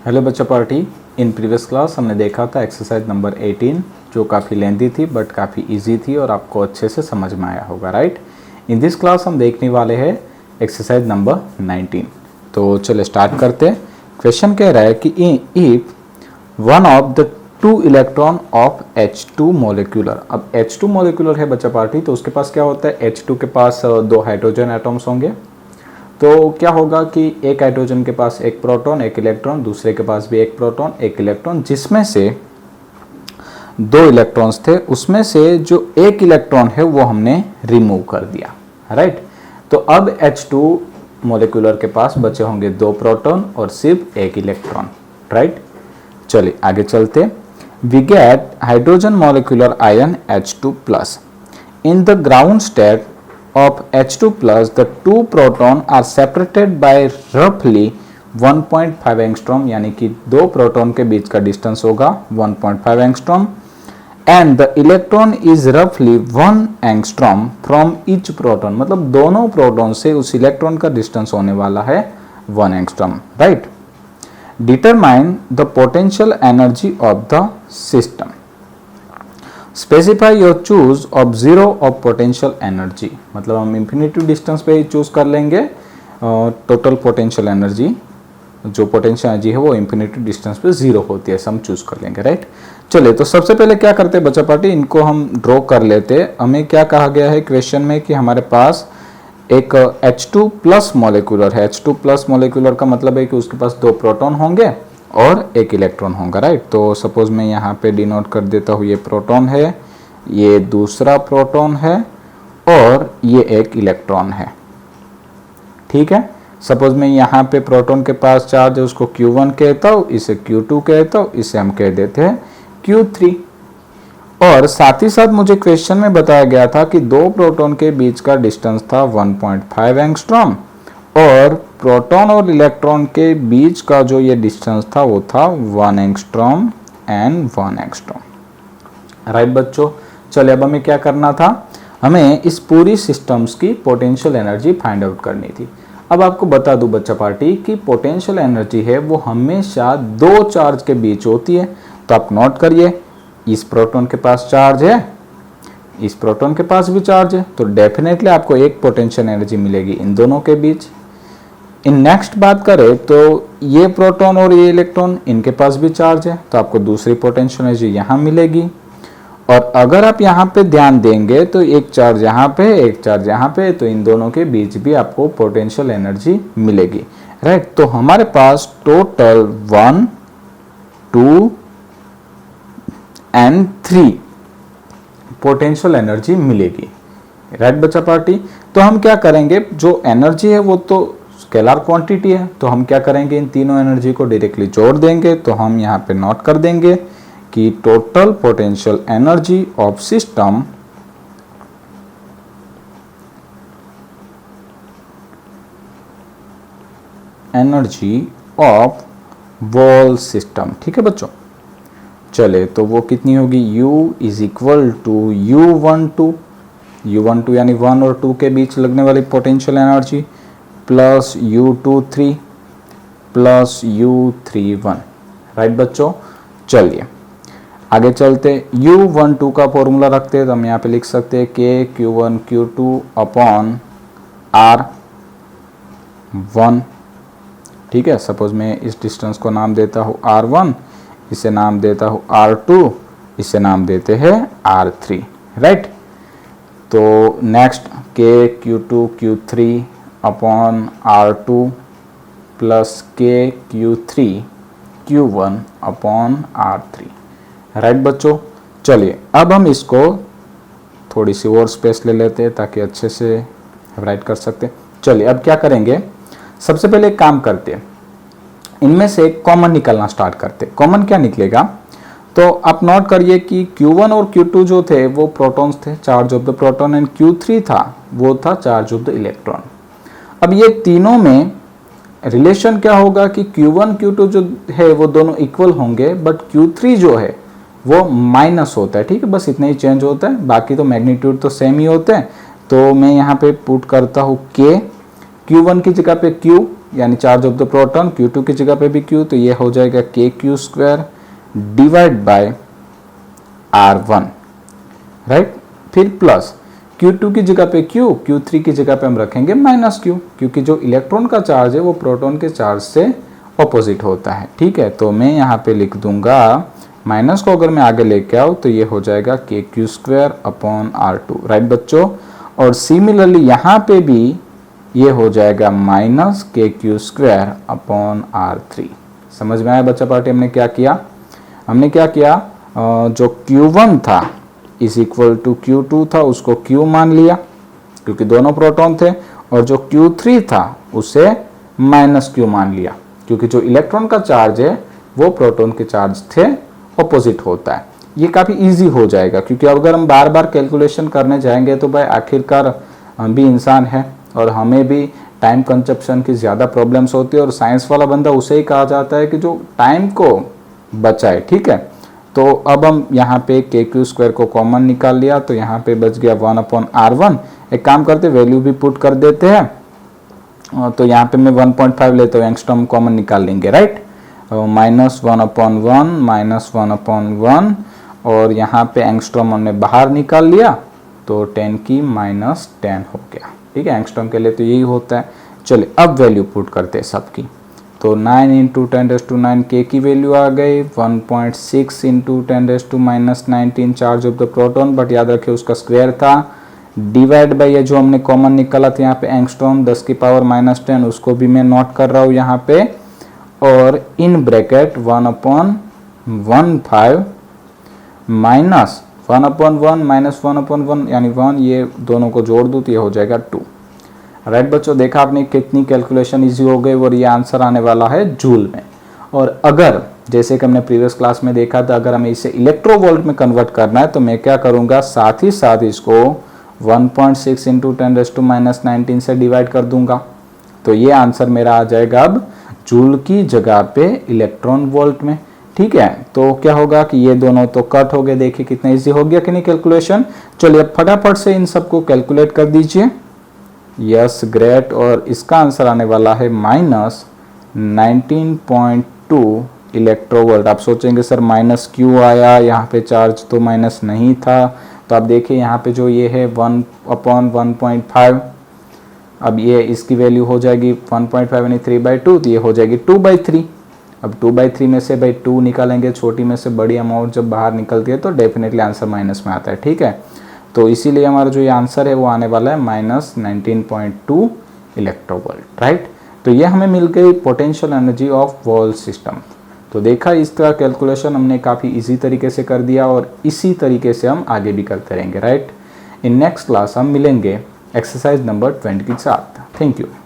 Hello बच्चा party. In previous class हमने देखा था एक्सरसाइज नंबर 18 जो काफ़ी लेंदी थी बट काफ़ी इजी थी और आपको अच्छे से समझ में आया होगा, राइट। इन दिस क्लास हम देखने वाले हैं एक्सरसाइज नंबर 19। तो चलिए स्टार्ट करते हैं। क्वेश्चन कह रहा है कि if one of the two electron of H2 molecular, अब H2 मोलिकुलर है बच्चा पार्टी, तो उसके पास क्या होता है, H2 के पास दो हाइड्रोजन एटम्स होंगे। तो क्या होगा कि एक हाइड्रोजन के पास एक प्रोटॉन एक इलेक्ट्रॉन, दूसरे के पास भी एक प्रोटॉन एक इलेक्ट्रॉन, जिसमें से दो इलेक्ट्रॉन्स थे, उसमें से जो एक इलेक्ट्रॉन है वो हमने रिमूव कर दिया, राइट। तो अब H2 मोलिकुलर के पास बचे होंगे दो प्रोटॉन और सिर्फ एक इलेक्ट्रॉन, राइट। चलिए आगे चलते। We get hydrogen molecular ion H2+। In the ground state of H2+, the two proton are separated by roughly 1.5 angstrom, यानी कि दो प्रोटॉन के बीच का डिस्टेंस होगा 1.5 angstrom, and the electron is रफली 1 एंगस्ट्रॉम फ्रॉम ईच प्रोटॉन, मतलब दोनों proton से उस इलेक्ट्रॉन का डिस्टेंस होने वाला है 1 angstrom, right. Determine the potential energy of the system. Specify your choose of zero of potential energy, मतलब हम इंफिनिटी डिस्टेंस पे चूज कर लेंगे टोटल पोटेंशियल एनर्जी, जो पोटेंशियल एनर्जी है वो इंफिनिटी डिस्टेंस पे जीरो होती है, हम चूज कर लेंगे, राइट। चलिए तो सबसे पहले क्या करते हैं बच्चा पार्टी, इनको हम ड्रॉ कर लेते। हमें क्या कहा गया है क्वेश्चन में कि हमारे पास एक H2+ मोलिकुलर है। H2+ मोलिकुलर का मतलब है कि उसके पास दो प्रोटॉन होंगे और एक इलेक्ट्रॉन होगा, राइट। तो सपोज मैं यहाँ पे डिनोट कर देता हूँ, ये प्रोटॉन है, ये दूसरा प्रोटॉन है और ये एक इलेक्ट्रॉन है, ठीक है। सपोज मैं यहाँ पे प्रोटॉन के पास चार्ज है, उसको Q1 कहता हूँ, इसे Q2 कहता हूँ, इसे हम कह देते हैं Q3। और साथ ही साथ मुझे क्वेश्चन में बताया गया था कि दो प्रोटॉन के बीच का डिस्टेंस था 1.5 एंगस्ट्रॉम और प्रोटॉन और इलेक्ट्रॉन के बीच का जो ये डिस्टेंस था वो था 1 एंगस्ट्रॉम एंड 1 एंगस्ट्रॉम, राइट बच्चों। चलिए अब हमें क्या करना था, हमें इस पूरी सिस्टम्स की पोटेंशियल एनर्जी फाइंड आउट करनी थी। अब आपको बता दूं बच्चा पार्टी कि पोटेंशियल एनर्जी है वो हमेशा दो चार्ज के बीच होती है। तो आप नोट करिए, इस प्रोटॉन के पास चार्ज है, इस प्रोटॉन के पास भी चार्ज है, तो डेफिनेटली आपको एक पोटेंशियल एनर्जी मिलेगी इन दोनों के बीच। इन नेक्स्ट बात करें तो ये प्रोटॉन और ये इलेक्ट्रॉन, इनके पास भी चार्ज है, तो आपको दूसरी पोटेंशियल एनर्जी यहाँ मिलेगी। और अगर आप यहाँ पे ध्यान देंगे तो एक चार्ज यहाँ पे एक चार्ज यहाँ पे, तो इन दोनों के बीच भी आपको पोटेंशियल एनर्जी मिलेगी, राइट। तो हमारे पास टोटल 1, 2 एंड 3 पोटेंशियल एनर्जी मिलेगी, राइट बच्चा पार्टी। तो हम क्या करेंगे, जो एनर्जी है वो तो स्केलर क्वांटिटी है, तो हम क्या करेंगे, इन तीनों एनर्जी को डायरेक्टली जोड़ देंगे। तो हम यहाँ पे नोट कर देंगे कि total potential energy of system energy of wall system, ठीक है बच्चों। चले तो वो कितनी होगी, U is equal to U12 यानी 1 और 2 के बीच लगने वाली potential energy plus U23 plus U31, right बच्चों। चलिए आगे चलते, U12 का फॉर्मूला रखते हैं, तो हम यहाँ पे लिख सकते हैं KQ1 Q2 अपॉन R1, ठीक है। सपोज मैं इस डिस्टेंस को नाम देता हूँ R1, इसे नाम देता हूँ R2, इसे नाम देते हैं R3, राइट। तो next KQ2 Q3 upon R2 plus KQ3 Q1 upon R3, right बच्चों। चलिए अब हम इसको थोड़ी सी और स्पेस ले लेते हैं ताकि अच्छे से राइट कर सकते हैं। चलिए अब क्या करेंगे, सबसे पहले एक काम करते हैं, इनमें से कॉमन निकलना स्टार्ट करते हैं। कॉमन क्या निकलेगा, तो आप नोट करिए कि Q1 और Q2 जो थे वो प्रोटॉन्स थे, charge of the proton, and Q3 था वो था चार्ज ऑफ द इलेक्ट्रॉन। अब ये तीनों में रिलेशन क्या होगा कि Q1 Q2 जो है वो दोनों इक्वल होंगे, बट Q3 जो है वो माइनस होता है, ठीक है, बस इतना ही चेंज होता है, बाकी तो मैग्नीट्यूड तो सेम ही होते हैं। तो मैं यहाँ पे पुट करता हूँ K, Q1 की जगह पे Q यानी charge of the proton, Q2 की जगह पे भी Q, तो ये हो जाएगा KQ² divide by R1, right. फिर प्लस Q2 की जगह पे Q, Q3 की जगह पे हम रखेंगे -Q, क्योंकि जो इलेक्ट्रॉन का चार्ज है वो प्रोटॉन के चार्ज से ऑपोजिट होता है, ठीक है। तो मैं यहाँ पे लिख दूंगा, माइनस को अगर मैं आगे लेके आऊँ तो ये हो जाएगा KQ² अपॉन R2, राइट बच्चों। और सिमिलरली यहाँ पे भी ये हो जाएगा -KQ² अपॉन R3। समझ में आया बच्चा पार्टी? हमने क्या किया, जो Q1 था इज इक्वल टू Q2 था, उसको Q मान लिया क्योंकि दोनों प्रोटॉन थे, और जो Q3 था उसे -Q मान लिया क्योंकि जो इलेक्ट्रॉन का चार्ज है वो प्रोटॉन के चार्ज से ऑपोजिट होता है। ये काफ़ी इजी हो जाएगा, क्योंकि अगर हम बार बार कैलकुलेशन करने जाएंगे तो भाई आखिरकार हम भी इंसान है और हमें भी टाइम कंजप्शन की ज़्यादा प्रॉब्लम्स होती है, और साइंस वाला बंदा उसे ही कहा जाता है कि जो टाइम को बचाए, ठीक है। तो अब हम यहाँ पे KQ² को कॉमन निकाल लिया, तो यहाँ पे बच गया 1/R1। एक काम करते, वैल्यू भी पुट कर देते हैं, तो यहाँ पे मैं 1.5 लेता हूँ, एंगस्ट्रॉम कॉमन निकाल लेंगे, राइट। -1/1 -1/1, और यहाँ पे एंगस्ट्रॉम हमने बाहर निकाल लिया तो 10 की -10 हो गया, ठीक है। एंगस्ट्रॉम के लिए तो यही होता है। चलिए अब वैल्यू पुट करते हैं सबकी, तो 9 × 10⁻⁹ K की वैल्यू आ गई, 1.6 × 10⁻⁻19 charge of the proton, but याद रखिए उसका स्क्वायर था, डिवाइड बाय ये जो हमने कॉमन निकाला था यहाँ पे एंगस्ट्रॉम 10 की पावर -10, उसको भी मैं नोट कर रहा हूँ यहाँ पे, और इन ब्रैकेट 1/15 माइनस 1/1 माइनस 1/1 यानी 1, ये दोनों को जोड़ दूँ तो ये हो जाएगा 2, राइट बच्चों। देखा आपने कितनी कैलकुलेशन इजी हो गई, और ये आंसर आने वाला है जूल में। और अगर जैसे कि हमने प्रीवियस क्लास में देखा था, अगर हमें इसे इलेक्ट्रोवोल्ट में कन्वर्ट करना है तो मैं क्या करूँगा, साथ ही साथ इसको 1.6 × 10⁻⁻19 से डिवाइड कर दूंगा, तो ये आंसर मेरा आ जाएगा अब जूल की जगह पे इलेक्ट्रॉन वोल्ट में, ठीक है। तो क्या होगा कि ये दोनों तो कट हो गए, देखिए कितना इजी हो गया कि नहीं कैलकुलेशन। चलिए अब फटाफट से इन सबको कैलकुलेट कर दीजिए। यस ग्रेट, और इसका आंसर आने वाला है -19.2 इलेक्ट्रोवोल्ट। आप सोचेंगे सर माइनस क्यों आया, यहाँ पे चार्ज तो माइनस नहीं था, तो आप देखिए यहाँ पे जो ये है 1/1.5, अब ये इसकी वैल्यू हो जाएगी 1.5 यानी 3/2, तो ये हो जाएगी 2/3। अब 2/3 में से भाई 2 निकालेंगे, छोटी में से बड़ी अमाउंट जब बाहर निकलती है तो डेफिनेटली आंसर माइनस में आता है, ठीक है। तो इसीलिए हमारा जो ये आंसर है वो आने वाला है -19.2 इलेक्ट्रोवोल्ट, राइट। तो ये हमें मिल गई potential energy of whole system. तो देखा इस तरह कैलकुलेशन हमने काफ़ी इजी तरीके से कर दिया, और इसी तरीके से हम आगे भी करते रहेंगे, राइट। इन नेक्स्ट क्लास हम मिलेंगे एक्सरसाइज नंबर 20 के साथ। Thank you.